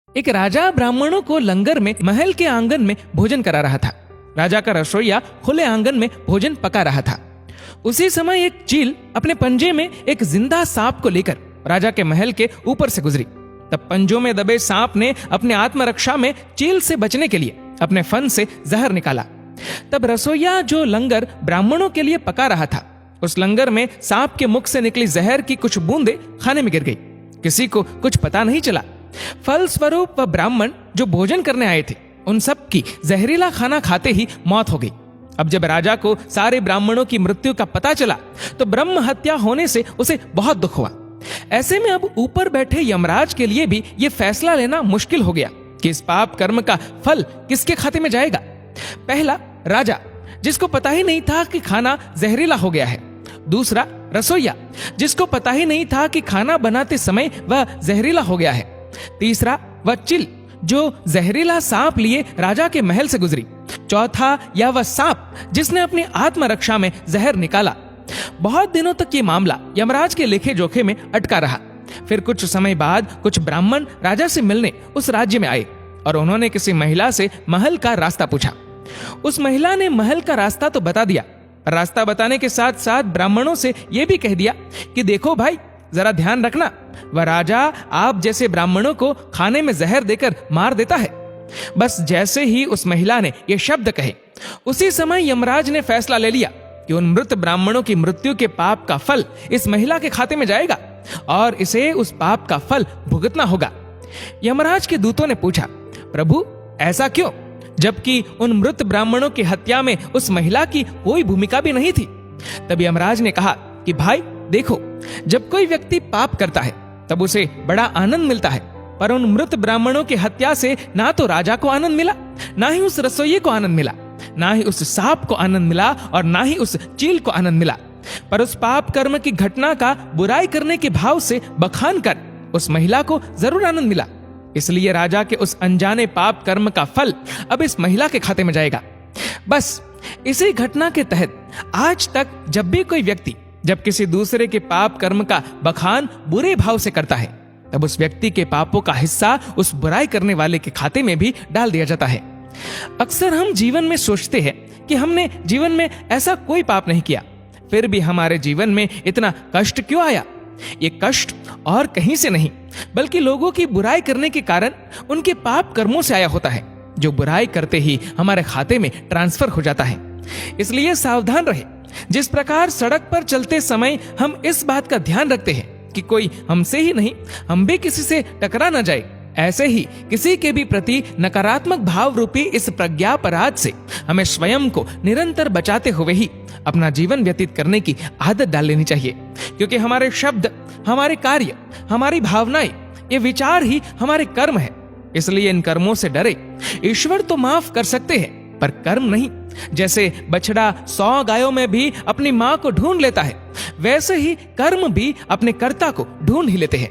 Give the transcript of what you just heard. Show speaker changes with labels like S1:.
S1: एक राजा ब्राह्मणों को लंगर में महल के आंगन में भोजन करा रहा था। राजा का रसोइया खुले आंगन में भोजन पका रहा था। उसी समय एक चील अपने पंजे में एक जिंदा सांप को लेकर राजा के महल के ऊपर से गुजरी। तब पंजों में दबे सांप ने अपने आत्मरक्षा में चील से बचने के लिए अपने फन से जहर निकाला। तब रसोइया जो लंगर ब्राह्मणों के लिए पका रहा था, उस लंगर में सांप के मुख से निकली जहर की कुछ बूंदें खाने में गिर गई। किसी को कुछ पता नहीं चला। फलस्वरूप वह ब्राह्मण जो भोजन करने आए थे, उन सब की जहरीला खाना खाते ही मौत हो गई। अब जब राजा को सारे ब्राह्मणों की मृत्यु का पता चला तो ब्रह्म हत्या होने से उसे बहुत दुख हुआ। ऐसे में अब ऊपर बैठे यमराज के लिए भी यह फैसला लेना मुश्किल हो गया कि इस पाप कर्म का फल किसके खाते में जाएगा। पहला, राजा जिसको पता ही नहीं था कि खाना जहरीला हो गया है। दूसरा, रसोइया जिसको पता ही नहीं था कि खाना बनाते समय वह जहरीला हो गया है। तीसरा, वह चिल जो जहरीला सांप लिए राजा के महल से गुजरी। चौथा, या वह सांप जिसने अपनी आत्मरक्षा में जहर निकाला। बहुत दिनों तक ये मामला यमराज के लेखे जोखे में अटका रहा। फिर कुछ समय बाद कुछ ब्राह्मण राजा से मिलने उस राज्य में आए और उन्होंने किसी महिला से महल का रास्ता पूछा। उस महिला ने महल का रास्ता तो बता दिया। रास्ता बताने के साथ साथ ब्राह्मणों से यह भी कह दिया कि देखो भाई, जरा ध्यान रखना, वह राजा आप जैसे ब्राह्मणों को खाने में जहर देकर मार देता है। बस जैसे ही उस महिला ने ये शब्द कहे, उसी समय यमराज ने फैसला ले लिया कि उन मृत ब्राह्मणों की मृत्यु के पाप का फल इस महिला के खाते में जाएगा और इसे उस पाप का फल भुगतना होगा। यमराज के दूतों ने पूछा, प्रभु ऐसा क्यों, जबकि उन मृत ब्राह्मणों की हत्या में उस महिला की कोई भूमिका भी नहीं थी। तब यमराज ने कहा कि भाई देखो, जब कोई व्यक्ति पाप करता है तब उसे बड़ा आनंद मिलता है, पर उन मृत ब्राह्मणों की हत्या से ना तो राजा को आनंद मिला, ना ही उस रसोइये को आनंद मिला, ना ही उस सांप को आनंद मिला और ना ही उस चील को आनंद मिला। पर उस पाप कर्म की घटना का बुराई करने के भाव से बखान कर उस महिला को जरूर आनंद मिला। इसलिए राजा के उस अनजाने पाप कर्म का फल अब इस महिला के खाते में जाएगा। बस इसी घटना के तहत आज तक जब भी कोई व्यक्ति जब किसी दूसरे के पाप कर्म का बखान बुरे भाव से करता है, तब उस व्यक्ति के पापों का हिस्सा उस बुराई करने वाले के खाते में भी डाल दिया जाता है। अक्सर हम जीवन में सोचते हैं कि हमने जीवन में ऐसा कोई पाप नहीं किया, फिर भी हमारे जीवन में इतना कष्ट क्यों आया। ये कष्ट और कहीं से नहीं, बल्कि लोगों की बुराई करने के कारण उनके पाप कर्मों से आया होता है, जो बुराई करते ही हमारे खाते में ट्रांसफर हो जाता है। इसलिए सावधान रहे। जिस प्रकार सड़क पर चलते समय हम इस बात का ध्यान रखते हैं कि कोई हमसे ही नहीं, हम भी किसी से टकरा न जाए, ऐसे ही किसी के भी प्रति नकारात्मक भाव रूपी इस प्रज्ञापराध से हमें स्वयं को निरंतर बचाते हुए ही अपना जीवन व्यतीत करने की आदत डाल लेनी चाहिए। क्योंकि हमारे शब्द, हमारे कार्य, हमारी भावनाएं, ये विचार ही हमारे कर्म है। इसलिए इन कर्मों से डरे। ईश्वर तो माफ कर सकते हैं, पर कर्म नहीं। जैसे बछड़ा 100 गायों में भी अपनी मां को ढूंढ लेता है, वैसे ही कर्म भी अपने कर्ता को ढूंढ ही लेते हैं।